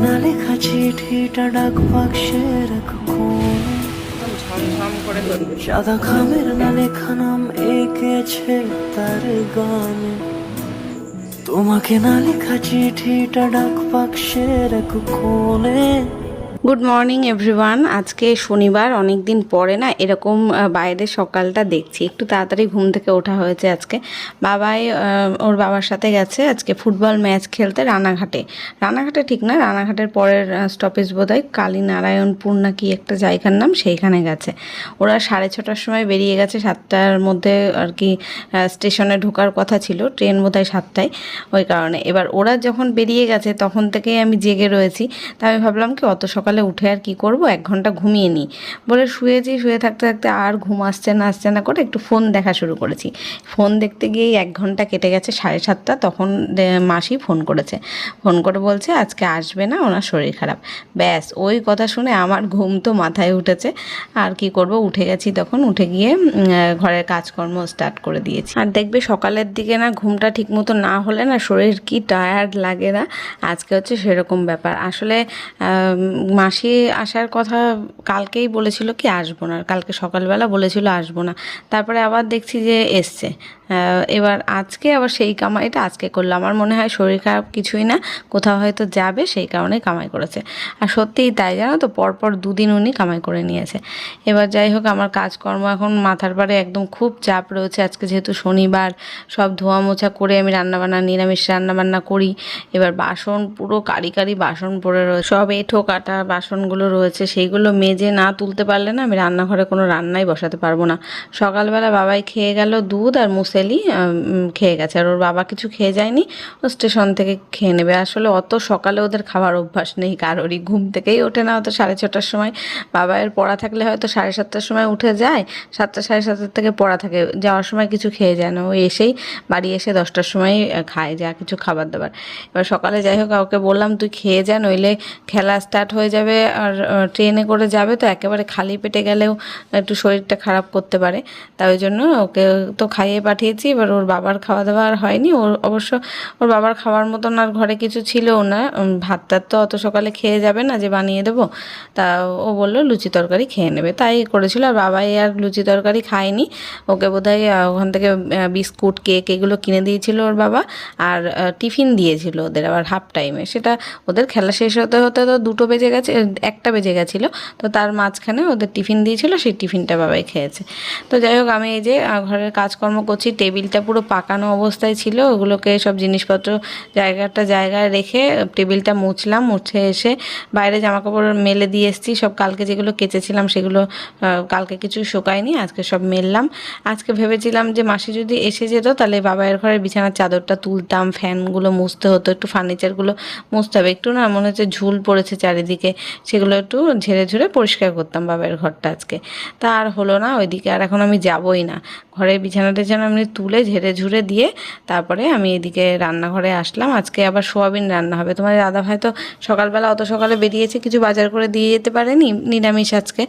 না লেখা চিঠিটা ডাক বাক্সে রেখো কোণে, ঝমঝম করে করবে। সাদা খামের না লেখা নাম এঁকেছে তার গানে, তোমাকে না লেখা চিঠিটা ডাক বাক্সে রেখো কোণে। Good morning everyone. আজকে শনিবার, অনেক দিন পরে না এরকম বাইরের সকালটা দেখছি। একটু তাড়াতাড়ি ঘুম থেকে ওঠা হয়েছে আজকে। বাবাই ওর বাবার সাথে গেছে আজকে ফুটবল ম্যাচ খেলতে রানাঘাটে। রানাঘাটে ঠিক না, রানাঘাটের পরের স্টপেজ বোধহয় কালীনারায়ণপুর না কি একটা জায়গার নাম, সেইখানে গেছে। ওরা 6:30টার সময় বেরিয়ে গেছে, 7টার মধ্যে আর কি স্টেশনে ঢোকার কথা ছিল, ট্রেন বোধহয় 7টায়, ওই কারণে। এবার ওরা যখন বেরিয়ে গেছে তখন থেকেই আমি জেগে রয়েছি। তা আমি ভাবলাম কি অত সকালে উঠে আর কি করব, 1 ঘন্টা ঘুমিয়ে নিই বলে শুয়েছি। শুয়ে থাকতে থাকতে আর ঘুম আসছে না করে একটু ফোন দেখা শুরু করেছি। ফোন দেখতে গিয়েই 1 ঘন্টা কেটে গেছে, 7:30। তখন মাসি ফোন করেছে, ফোন করে বলছে আজকে আসবে না, ওনার শরীর খারাপ। ব্যাস, ওই কথা শুনে আমার ঘুম তো মাথায় উঠেছে। আর কি করব, উঠে গেছি। তখন উঠে গিয়ে ঘরের কাজকর্ম স্টার্ট করে দিয়েছি। আর দেখবে সকালের দিকে না ঘুমটা ঠিক মতো না হলে না শরীর কি টায়ার্ড লাগে না, আজকে হচ্ছে সেরকম ব্যাপার। আসলে মাসি আসার কথা কালকেই বলেছিল কি আসবো না, কালকে সকালবেলা বলেছিল আসবো না, তারপরে আবার দেখছি যে এসছে। এবার আজকে আবার সেই কামাইটা আজকে করলো। আমার মনে হয় শরীর খারাপ কিছুই না, কোথাও হয়তো যাবে সেই কারণে কামাই করেছে। আর সত্যিই তাই, জানো তো, পরপর 2 দিন উনি কামাই করে নিয়েছে। এবার যাই হোক, আমার কাজকর্ম এখন মাথার পাড়ে একদম খুব চাপ রয়েছে। আজকে যেহেতু শনিবার, সব ধোয়া মোছা করে আমি রান্নাবান্না, নিরামিষ রান্নাবান্না করি। এবার বাসন পুরো কারি কারি বাসন পড়ে রয়েছে, সব এঁঠো কাটা বাসনগুলো রয়েছে, সেইগুলো মেজে না তুলতে পারলে না আমি রান্নাঘরে কোনো রান্নাই বসাতে পারবো না। সকালবেলা বাবাই খেয়ে গেল দুধ আর মুসেলি খেয়ে গেছে, আর ওর বাবা কিছু খেয়ে যায়নি, ও স্টেশন থেকে খেয়ে নেবে। আসলে অত সকালে ওদের খাবার অভ্যাস নেই কারোরই, ঘুম থেকেই ওঠে না। হয়তো 6:30টার সময়, বাবাইয়ের পড়া থাকলে হয়তো 7:30টার সময় উঠে যায়, 7টা 7:30 থেকে পড়া থাকে, যাওয়ার সময় কিছু খেয়ে যায় না, ও এসেই বাড়ি এসে 10টার সময় খায় যা কিছু খাবার দাবার। এবার সকালে যাই হোক ওকে বললাম তুই খেয়ে যা, নইলে খেলা স্টার্ট হয়ে যাবে, আর ট্রেনে করে যাবে তো একেবারে খালি পেটে গেলেও একটু শরীরটা খারাপ করতে পারে। তাই ওই জন্য ওকে তো খাইয়ে পাঠিয়েছি। এবার ওর বাবার খাওয়া দাওয়া আর হয়নি, ওর অবশ্য ওর বাবার খাওয়ার মতন আর ঘরে কিছু ছিলও না। ভাত টাত তো অত সকালে খেয়ে যাবে না যে বানিয়ে দেবো, তা ও বললো লুচি তরকারি খেয়ে নেবে, তাই করেছিল। আর বাবাই আর লুচি তরকারি খায়নি, ওকে বোধহয় ওখান থেকে বিস্কুট কেক এগুলো কিনে দিয়েছিল ওর বাবা, আর টিফিন দিয়েছিল ওদের আবার হাফ টাইমে। সেটা ওদের খেলা শেষ হতে হতে তো 2টো বেজে গেছে, 1টা বেজে গেছিলো, তো তার মাঝখানে ওদের টিফিন দিয়েছিল, সেই টিফিনটা বাবাই খেয়েছে। তো যাই হোক, আমি এই যে ঘরের কাজকর্ম করছি, টেবিলটা পুরো পাকানো অবস্থায় ছিল, ওগুলোকে সব জিনিসপত্র জায়গায় রেখে টেবিলটা মুছলাম। মুছে এসে বাইরে জামাকাপড় মেলে দিয়ে এসেছি, সব কালকে যেগুলো কেচেছিলাম সেগুলো কালকে কিছু শুকায়নি, আজকে সব মেললাম। আজকে ভেবেছিলাম যে মাসি যদি এসে যেত তাহলে বাবাইয়ের ঘরের বিছানার চাদরটা তুলতাম, ফ্যানগুলো মুছতে হতো, একটু ফার্নিচারগুলো মুছতে হবে, একটু না মনে হচ্ছে ঝুল পড়েছে চারিদিকে, সেগুলো একটু ঝেড়ে ঝুড়ে পরিষ্কার করতাম বাবাইয়ের ঘরটা আজকে। তা আর হলো না ওইদিকে, আর এখন আমি যাবই না। ঘরের বিছানাটা যেন আমি তুলে ঝেড়ে ঝুড়ে দিয়ে তারপরে আমি এদিকে রান্নাঘরে আসলাম। আজকে আবার সোয়াবিন রান্না হবে। তোমার দাদাভাই তো সকালবেলা অত সকালে বেরিয়েছে, কিছু বাজার করে দিয়ে যেতে পারেনি, নিরামিষ আজকে।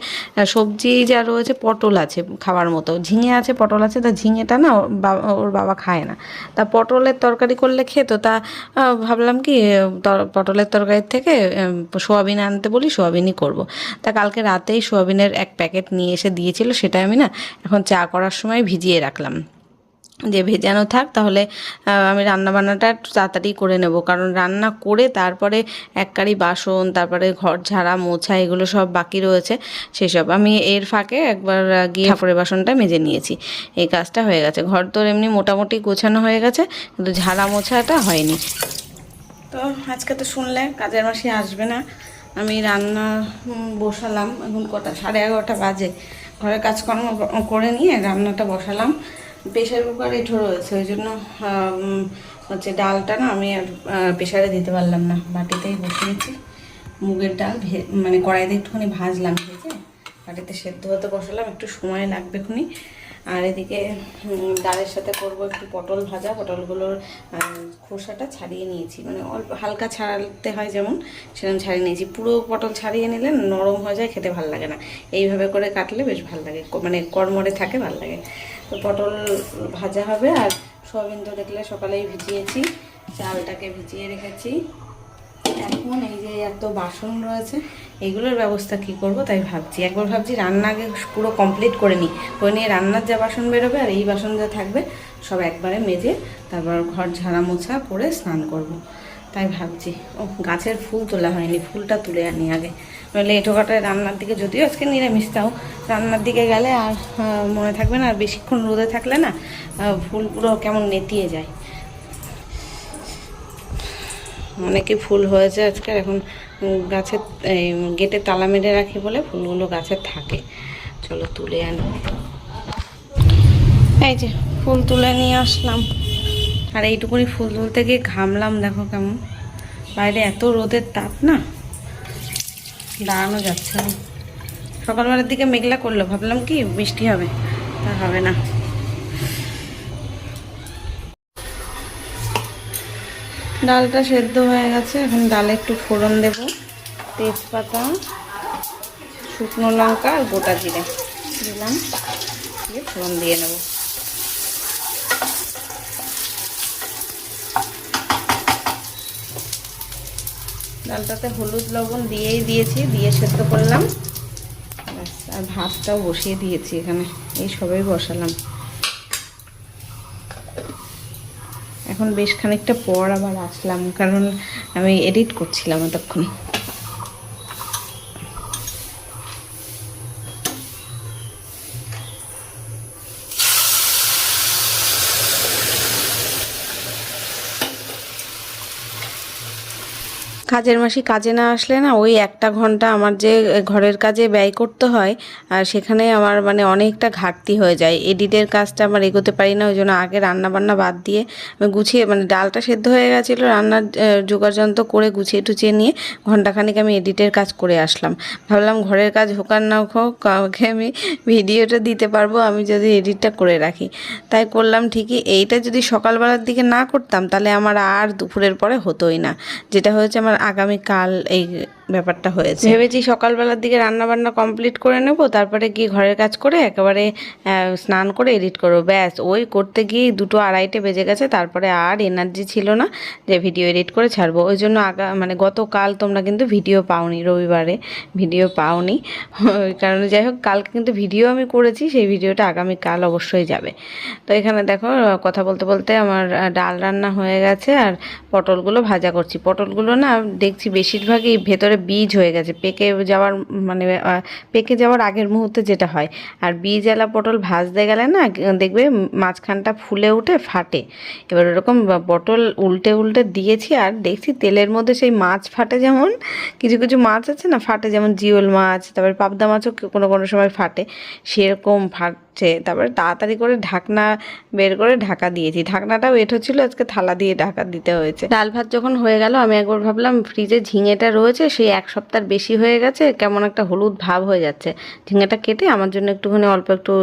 সবজি যা রয়েছে, পটল আছে খাওয়ার মতো, ঝিঙে আছে, পটল আছে, তা ঝিঙেটা না ওর বাবা খায় না, তা পটলের তরকারি করলে খেতো। তা ভাবলাম কি পটলের তরকারির থেকে সোয়াবিন আনতে বলি, সোয়াবিনই করব। তা কালকে রাতেই সোয়াবিনের 1 প্যাকেট নিয়ে এসে দিয়েছিল, সেটা আমি না এখন চা করার সময় ভিজিয়ে রাখলাম, যে ভেজানো থাক, তাহলে আমি রান্নাবান্নাটা একটু তাড়াতাড়ি করে নেব। কারণ রান্না করে তারপরে এককারি বাসন, তারপরে ঘর ঝাড়া মোছা এগুলো সব বাকি রয়েছে, সেসব আমি এর ফাঁকে একবার গিয়ে ঠাকুরের বাসনটা মেজে নিয়েছি, এই কাজটা হয়ে গেছে। ঘর তো এমনি মোটামুটি গোছানো হয়ে গেছে, কিন্তু ঝাড়া মোছাটা হয়নি। তো আজকে তো শুনলে কাজের মাসি আসবে না, আমি রান্না বসালাম। এখন কটা, 11:30 বাজে। ঘরের কাজকর্ম করে নিয়ে রান্নাটা বসালাম। প্রেশার কুকার এঁঠো রয়েছে, ওই জন্য হচ্ছে ডালটা না আমি আর প্রেশারে দিতে পারলাম না, বাটিতেই বসিয়েছি। মুগের ডাল মানে কড়াইতে একটুখানি ভাজলাম, ভেজে বাটিতে সেদ্ধ হতে বসালাম, একটু সময় লাগবে খুনি। আর এদিকে ডালের সাথে করব একটু পটল ভাজা। পটলগুলোর খোসাটা ছাড়িয়ে নিয়েছি, মানে অল্প হালকা ছাড়াতে হয় যেমন, সেরকম ছাড়িয়ে নিয়েছি। পুরো পটল ছাড়িয়ে নিলে নরম হয়ে যায়, খেতে ভালো লাগে না। এইভাবে করে কাটলে বেশ ভালো লাগে, মানে কড়মড়ে থাকে, ভালো লাগে। তো পটল ভাজা হবে। আর সোয়াবিন তো দেখলে সকালেই ভিজিয়েছি, চালটাকে ভিজিয়ে রেখেছি, এখন এই যে এত বাসন রয়েছে, এগুলোর ব্যবস্থা কি করব তাই ভাবছি। একবার ভাবছি রান্না আগে পুরো কমপ্লিট করে নিই, করে নিয়ে রান্নার যা বাসন বেরোবে আর এই বাসন যা থাকবে সব একবারে মেজে তারপর ঘর ঝাড়া মোছা করে স্নান করব। তাই ভাবছি। ও গাছের ফুল তোলা হয়নি, ফুলটা তুলে আনি আগে, নইলে এঁটোকাটায় রান্নার দিকে, যদিও আজকে নিরামিষ তাও রান্নার দিকে গেলে আর মনে থাকবে না, আর বেশিক্ষণ রোদে থাকলে না ফুলগুলো কেমন নেতিয়ে যায়। অনেকই ফুল হয়েছে আজকে, এখন গাছের গেটে তালা মেরে রাখি বলে ফুলগুলো গাছে থাকে। চলো তুলে আনি। এই যে ফুল তুলে নিয়ে আসলাম, আর এইটুকুনি ফুল তুলতে গিয়ে ঘামলাম, দেখো কেমন। বাইরে এত রোদের তাপ না, দাঁড়ানো যাচ্ছে না। সকালবেলার দিকে মেঘলা করলো, ভাবলাম কি বৃষ্টি হবে, তা হবে না। ডালটা সেদ্ধ হয়ে গেছে, এখন ডালে একটু ফোড়ন দেব, তেজপাতা, শুকনো লঙ্কা আর গোটা জিরে দিলাম, দিয়ে ফোড়ন দিয়ে নেব। ডালটাতে হলুদ লবণ দিয়েই দিয়েছি, দিয়ে সেদ্ধ করলাম। আর ভাতটাও বসিয়ে দিয়েছি এখানে, এই সবেই বসালাম। এখন বেশ খানিকটা পর আবার আসলাম, কারণ আমি এডিট করছিলাম এতক্ষণ। কাজের মাসি কাজে না আসলে না, ওই একটা ঘন্টা আমার যে ঘরের কাজে ব্যয় করতে হয়, আর সেখানে আমার মানে অনেকটা ঘাটতি হয়ে যায়। এডিটের কাজটা আমার এগোতে পারি না, ওই জন্য আগে রান্না বান্না বাদ দিয়ে আমি গুছিয়ে, মানে ডালটা সেদ্ধ হয়ে গেছিলো, রান্নার জোগাড় যন্ত্র করে গুছিয়ে টুচিয়ে নিয়ে ঘন্টাখানিক আমি এডিটের কাজ করে আসলাম। ভাবলাম ঘরের কাজ হোক আর না হোক, কাউকে আমি ভিডিওটা দিতে পারবো আমি যদি এডিটটা করে রাখি। তাই করলাম ঠিকই। এইটা যদি সকালবেলার দিকে না করতাম তাহলে আমার আর দুপুরের পরে হতোই না, যেটা হয়েছে আমার আগামীকাল এই ব্যাপারটা হয়েছে। ভেবেছি সকালবেলার দিকে রান্না বান্না কমপ্লিট করে নেব, তারপরে গিয়ে ঘরের কাজ করে একেবারে স্নান করে এডিট করবো, ব্যাস। ওই করতে গিয়ে 2টো 2:30 বেজে গেছে, তারপরে আর এনার্জি ছিল না যে ভিডিও এডিট করে ছাড়বো। ওই জন্য মানে গতকাল তোমরা কিন্তু ভিডিও পাওনি, রবিবারে ভিডিও পাওনি, ওই কারণে। যাই হোক, কালকে কিন্তু ভিডিও আমি করেছি, সেই ভিডিওটা আগামীকাল অবশ্যই যাবে। তো এখানে দেখো কথা বলতে বলতে আমার ডাল রান্না হয়ে গেছে, আর পটলগুলো ভাজা করছি। পটলগুলো না দেখছি বেশিরভাগই ভেতরে বীজ হয়ে গেছে, পেকে যাওয়ার আগের মুহূর্তে যেটা হয়। আর বীজওয়ালা পটল ভাজতে গেলে না দেখবে মাঝখানটা ফুলে উঠে ফাটে। এবার ওরকম পটল উল্টে উল্টে দিয়েছি, আর দেখছি তেলের মধ্যে সেই মাছ ফাটে, যেমন কিছু কিছু মাছ আছে না ফাটে, যেমন জিওল মাছ, তারপরে পাবদা মাছও কোনো কোনো সময় ফাটে, সেরকম ফাটছে। তারপরে তাড়াতাড়ি করে ঢাকনা বের করে ঢাকা দিয়েছি, ঢাকনাটাও এঁটো ছিল, আজকে থালা দিয়ে ঢাকা দিতে হয়েছে। ডাল ভাত যখন হয়ে গেল, আমি একবার ভাবলাম ফ্রিজে ঝিঙেটা রয়েছে, সেই 1 সপ্তাহ বেশি হয়ে গেছে, কেমন একটা হলুদ ভাব হয়ে যাচ্ছে। ঝিঙেটা কেটে আমার জন্য একটুখানি অল্প একটু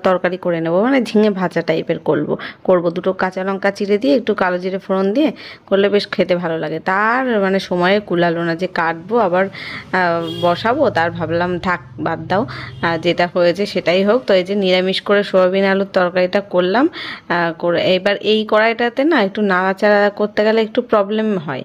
তরকারি করে নেবো, মানে ঝিঙে ভাজা টাইপের করবো 2টো কাঁচা লঙ্কা চিড়ে দিয়ে একটু কালো জিরে ফোড়ন দিয়ে করলে বেশ খেতে ভালো লাগে। তার মানে সময়ে কুলালো না যে কাটবো আবার বসাবো, তার ভাবলাম থাক বাদ দাও, যেটা হয়েছে সেটাই হোক। তো এই যে নিরামিষ করে সোয়াবিন আলুর তরকারিটা করলাম। করে এবার এই কড়াইটাতে না একটু নাড়াচাড়া করতে গেলে একটু প্রবলেম হয়।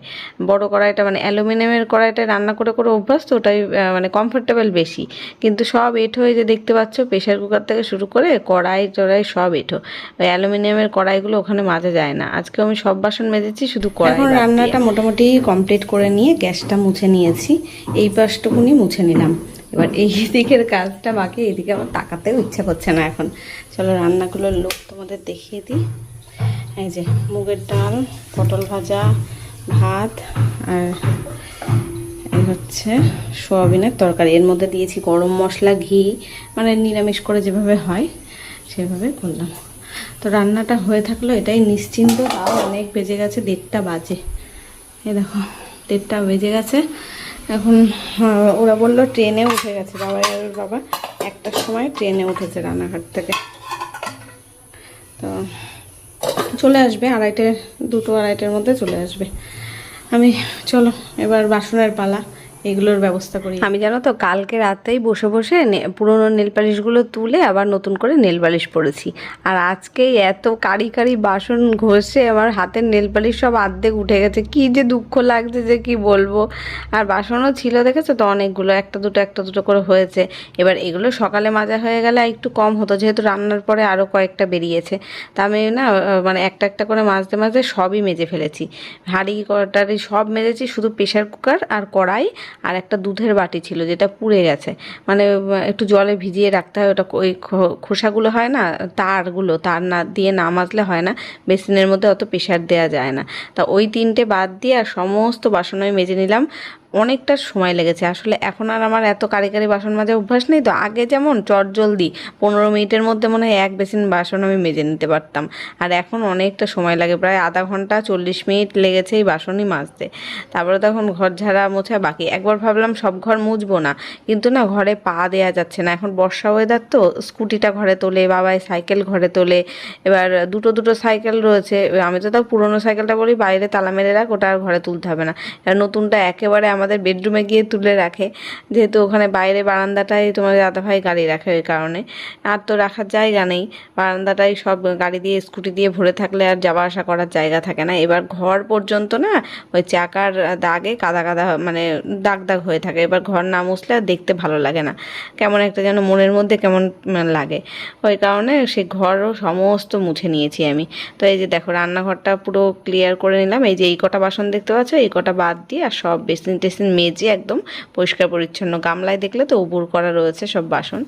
বড় কড়াইটা, মানে অ্যালুমিনিয়ামের কড়াইটা রান্না করে করে অভ্যাস, তো ওটাই মানে কমফোর্টেবল বেশি। কিন্তু সব এঁঠো, হয়ে যে দেখতে পাচ্ছ প্রেশার কুকার থেকে শুরু করে কড়াই টড়াই সব এঁঠো। ওই অ্যালুমিনিয়ামের কড়াইগুলো ওখানে মাজা যায় না। আজকে আমি সব বাসন মেজেছি, শুধু কড়াই। এখন রান্নাটা মোটামুটি কমপ্লিট করে নিয়ে গ্যাসটা মুছে নিয়েছি, এই পাশটুকুনি মুছে নিলাম। এবার এই দিকের কাজটা বাকি, এইদিকে আমার তাকাতেও ইচ্ছা করছে না এখন। চলো রান্নাগুলোর লোক তোমাদের দেখিয়ে দিই। এই যে মুগের ডাল, পটল ভাজা, ভাত, আর এই হচ্ছে সোয়াবিনের তরকারি। এর মধ্যে দিয়েছি গরম মশলা, ঘি, মানে নিরামিষ করে যেভাবে হয় সেভাবে করলাম। তো রান্নাটা হয়ে থাকলো, এটাই নিশ্চিন্ত। তাও অনেক বেজে গেছে, 1:30 বাজে। এই দেখো 1:30 বেজে গেছে। এখন ওরা বললো ট্রেনে উঠে গেছে, বাবা 1টার সময় ট্রেনে উঠেছে রানাঘাট থেকে। তো চলে আসবে 2টো 2:30-র মধ্যে চলে আসবে। চলো এবার বাসনের পালা। এগুলোর ব্যবস্থা করি। আমি জানো তো কালকে রাতেই বসে বসে পুরোনো নেল পালিশগুলো তুলে আবার নতুন করে নেল পালিশ পরেছি। আর আজকেই এত কারি কারি বাসন ঘষে আমার হাতের নেল পালিশ সব অর্ধেক উঠে গেছে, কি যে দুঃখ লাগছে যে কি বলবো। আর বাসনও ছিল দেখেছো তো অনেকগুলো, একটা দুটো করে হয়েছে। এবার এগুলো সকালে মাজা হয়ে গেলে একটু কম হতো, যেহেতু রান্নার পরে আরও কয়েকটা বেরিয়েছে। তা আমি না মানে একটা একটা করে মাজতে মাজতে সবই মেজে ফেলেছি, হাঁড়ি কটারি সব মেজেছি, শুধু প্রেশার কুকার আর কড়াই আর একটা দুধের বাটি ছিল যেটা পুড়ে গেছে, মানে একটু জলে ভিজিয়ে রাখতে হয় ওটা, ওই খোসাগুলো হয় না তারগুলো, তার না দিয়ে না মাজলে হয় না, বেসিনের মধ্যে অত প্রেশার দেওয়া যায় না। তা ওই তিনটে বাদ দিয়ে আর সমস্ত বাসন আমি মেজে নিলাম। অনেকটা সময় লেগেছে আসলে, এখন আর আমার এত কারি কারি বাসন মাজা অভ্যাস নেই তো। আগে যেমন চটজলদি 15 মিনিটের মধ্যে মনে হয় এক বেসিন বাসন আমি মেজে নিতে পারতাম, আর এখন অনেকটা সময় লাগে, প্রায় আধা ঘন্টা 40 মিনিট লেগেছে এই বাসনই মাজতে। তারপরে তখন ঘর ঝাড়া মোছা বাকি। একবার ভাবলাম সব ঘর মুছবো না, কিন্তু না ঘরে পা দেওয়া যাচ্ছে না, এখন বর্ষা ওয়েদার তো, স্কুটিটা ঘরে তোলে, বাবাই সাইকেল ঘরে তোলে। এবার দুটো সাইকেল রয়েছে, আমি তো তাও পুরোনো সাইকেলটা বলি বাইরে তালা মেরে রাখ, ওটা আর ঘরে তুলতে হবে না। আর নতুনটা একেবারে আমাদের বেডরুমে গিয়ে তুলে রাখে, যেহেতু ওখানে বাইরে বারান্দাটাই তোমার দাদাভাই গাড়ি রাখে, ওই কারণে আর তো রাখার জায়গা নেই, বারান্দাটাই সব গাড়ি দিয়ে স্কুটি দিয়ে ভরে থাকলে আর যাওয়া আসা করার জায়গা থাকে না। এবার ঘর পর্যন্ত না ওই চাকার দাগে কাদা কাদা মানে দাগ দাগ হয়ে থাকে, এবার ঘর না মুছলে আর দেখতে ভালো লাগে না, কেমন একটা যেন মনের মধ্যে কেমন লাগে, ওই কারণে সে ঘরও সমস্ত মুছে নিয়েছি আমি। তো এই যে দেখো রান্নাঘরটা পুরো ক্লিয়ার করে নিলাম, এই যে এই কটা বাসন দেখতে পাচ্ছ এই কটা বাদ দিয়ে আর সব বেসিন টেসিন মেজে একদম পরিষ্কার পরিচ্ছন্ন, গামলায় দেখলে তো উপুর করা রয়েছে সব বাসন।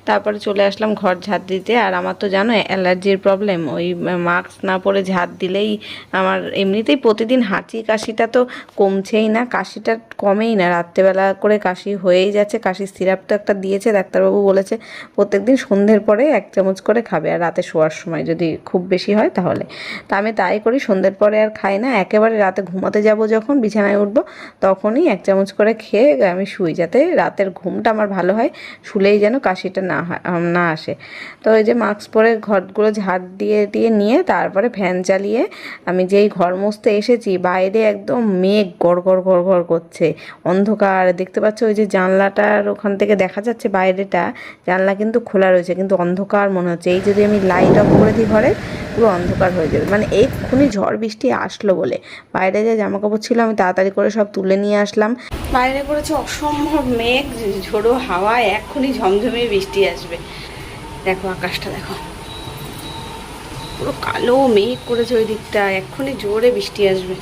তারপরে চলে আসলাম ঘর ঝাড় দিতে। আর আমার তো জানো অ্যালার্জির প্রবলেম, ওই মাস্ক না পরে ঝাড় দিলেই আমার এমনিতেই প্রতিদিন হাঁচি কাশিটা তো কমছেই না, কাশিটা কমেই না, রাত্রেবেলা করে কাশি হয়েই যাচ্ছে। কাশির সিরাপ তো একটা দিয়েছে ডাক্তারবাবু, বলেছে প্রত্যেকদিন সন্ধ্যের পরে 1 চামচ করে খাবে, আর রাতে শোয়ার সময় যদি খুব বেশি হয় তাহলে। তা আমি তাই করি, সন্ধ্যের পরে আর খাই না, একেবারে রাতে ঘুমাতে যাব যখন বিছানায় উঠবো তখনই 1 চামচ করে খেয়ে আমি শুই, যাতে রাতের ঘুমটা আমার ভালো হয়, শুলেই যেন কাশিটা না আসে। তো ওই যে মাস্ক পরে ঘরগুলো ঝাড় দিয়ে নিয়ে তারপরে ফ্যান চালিয়ে আমি যেই ঘর মুছতে এসেছি, বাইরে একদম মেঘ গড় করছে, অন্ধকার দেখতে পাচ্ছ, ওই যে জানলাটার ওখান থেকে দেখা যাচ্ছে বাইরেটা, জানলা কিন্তু খোলা রয়েছে কিন্তু অন্ধকার মনে হচ্ছে, এই যদি আমি লাইট অফ করে দিই ঘরে পুরো অন্ধকার হয়ে যাবে, মানে এক্ষুনি ঝড় বৃষ্টি আসলো বলে। বাইরে যে জামা কাপড় ছিল আমি তাড়াতাড়ি করে সব তুলে নিয়ে আসলাম। বাইরে করেছে অসম্ভব মেঘ, ঝোড়ো হাওয়া, এক্ষুনি ঝমঝমিয়ে বৃষ্টি আসবে। দেখো আকাশটা দেখো, পুরো কালো মেঘ করেছে ওই দিকটা, এক্ষুনি জোরে বৃষ্টি আসবে,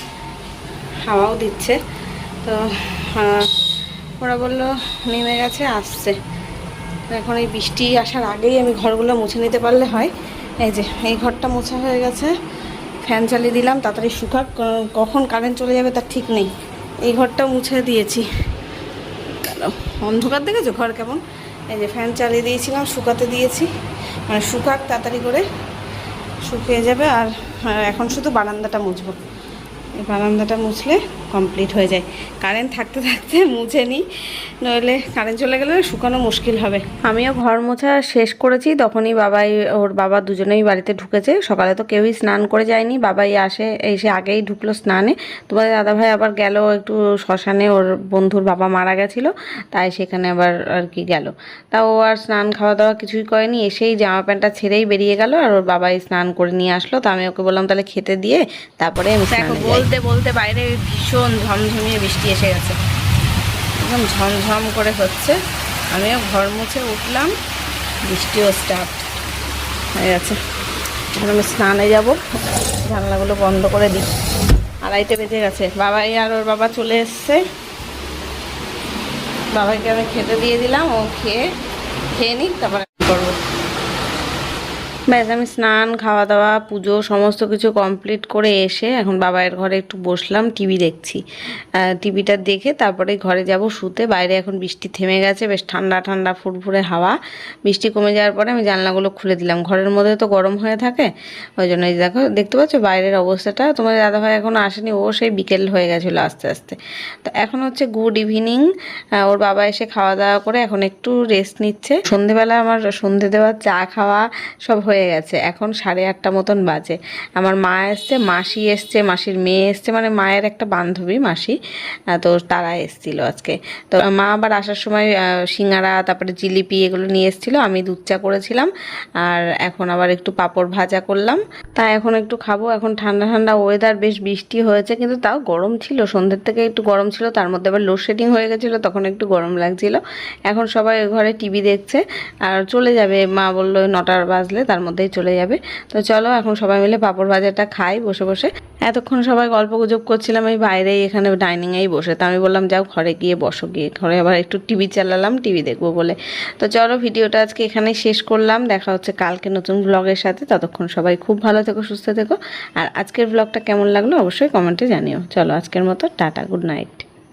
হাওয়াও দিচ্ছে। তো ওরা বললো নেমে গেছে, আসছে। এখন এই বৃষ্টি আসার আগেই আমি ঘরগুলো মুছে নিতে পারলে হয়। এই যে এই ঘরটা মোছা হয়ে গেছে, ফ্যান চালিয়ে দিলাম তাড়াতাড়ি শুকাক, কখন কারেন্ট চলে যাবে তার ঠিক নেই। এই ঘরটা মুছে দিয়েছি, অন্ধকার দেখেছো ঘর কেমন। এই যে ফ্যান চালিয়ে দিয়েছিলাম, শুকাতে দিয়েছি, মানে শুকাক তাড়াতাড়ি করে, শুকিয়ে যাবে। আর এখন শুধু বারান্দাটা মুছবো, এই বারান্দাটা মুছলে কমপ্লিট হয়ে যায়। কারেন্ট থাকতে থাকতে মুছে নিই, নইলে কারেন্ট চলে গেলে শুকানো মুশকিল হবে। আমিও ঘর মোছা শেষ করেছি, তখনই ওর বাবা দুজনেই বাড়িতে ঢুকেছে। সকালে তো কেউই স্নান করে যায়নি, বাবাই এসে আগেই ঢুকলো স্নানে। তোমাদের দাদাভাই আবার গেল একটু শ্মশানে, ওর বন্ধুর বাবা মারা গেছিলো, তাই সেখানে আবার আর কি গেল। তা ও আর স্নান খাওয়া দাওয়া কিছুই করেনি, এসেই জামা প্যান্টটা ছেড়েই বেরিয়ে গেল, আর ওর বাবাই স্নান করে নিয়ে আসলো। তো আমি ওকে বললাম তাহলে খেতে দিয়ে তারপরে আমি বলতে বলতে বাইরে ভীষণ ঝমঝমিয়ে বৃষ্টি এসে গেছে, একদম ঝমঝম করে হচ্ছে। আমিও ঘর মুছে উঠলাম, বৃষ্টিও স্টার্ট হয়ে গেছে। এখন আমি স্নানে যাব, জানলাগুলো বন্ধ করে দিই। 2:30 বেজে গেছে, বাবাই আর ওর বাবা চলে এসছে। বাবাইকে আমি খেতে দিয়ে দিলাম, ও খেয়ে নিক, তারপরে করবো। ব্যাস আমি স্নান খাওয়া দাওয়া পুজো সমস্ত কিছু কমপ্লিট করে এসে এখন বাবাইয়ের ঘরে একটু বসলাম, টিভি দেখছি। টিভিটা দেখে তারপরে ঘরে যাব শুতে। বাইরে এখন বৃষ্টি থেমে গেছে, বেশ ঠান্ডা ঠান্ডা ফুরফুরে হাওয়া। বৃষ্টি কমে যাওয়ার পরে আমি জানলাগুলো খুলে দিলাম, ঘরের মধ্যে তো গরম হয়ে থাকে, ওই জন্য। এই দেখো দেখতে পাচ্ছ বাইরের অবস্থাটা। তোমার দাদাভাই এখনও আসেনি, ও সেই বিকেল হয়ে গেছিলো আস্তে আস্তে। তো এখন হচ্ছে গুড ইভিনিং, ওর বাবা এসে খাওয়া দাওয়া করে এখন একটু রেস্ট নিচ্ছে। সন্ধেবেলা আমার সন্ধে দেওয়া চা খাওয়া সব হয়ে হয়ে গেছে, এখন 8:30 মতন বাজে। আমার মা এসছে, মাসি এসছে, মাসির মেয়ে এসছে, মানে মায়ের একটা বান্ধবী মাসি, তো তারা এসছিল আজকে। তো মা আবার আসার সময় সিঙ্গারা তারপরে জিলিপি এগুলো নিয়ে এসেছিলো, আমি দুধ চা করেছিলাম, আর এখন আবার একটু পাঁপড় ভাজা করলাম। তাই এখন একটু খাবো। এখন ঠান্ডা ঠান্ডা ওয়েদার, বেশ বৃষ্টি হয়েছে, কিন্তু তাও গরম ছিল, সন্ধ্যের থেকে একটু গরম ছিল, তার মধ্যে আবার লোডশেডিং হয়ে গেছিলো, তখন একটু গরম লাগছিল। এখন সবাই ঘরে টিভি দেখছে, আর চলে যাবে, মা বললো 9টা বাজলে তার মধ্যেই চলে যাবে। তো চলো এখন সবাই মিলে পাঁপড় ভাজাটা খাই বসে বসে। এতক্ষণ সবাই গল্প গুজব করছিলাম এই বাইরেই, এখানে ডাইনিংয়েই বসে। তো আমি বললাম যাও ঘরে গিয়ে বসো, গিয়ে ঘরে আবার একটু টিভি চালালাম, টিভি দেখবো বলে। তো চলো ভিডিওটা আজকে এখানেই শেষ করলাম, দেখা হচ্ছে কালকে নতুন ব্লগের সাথে। ততক্ষণ সবাই খুব ভালো থেকো, সুস্থ থেকো। আর আজকের ব্লগটা কেমন লাগলো অবশ্যই কমেন্টে জানিও। চলো আজকের মতো টাটা, গুড নাইট।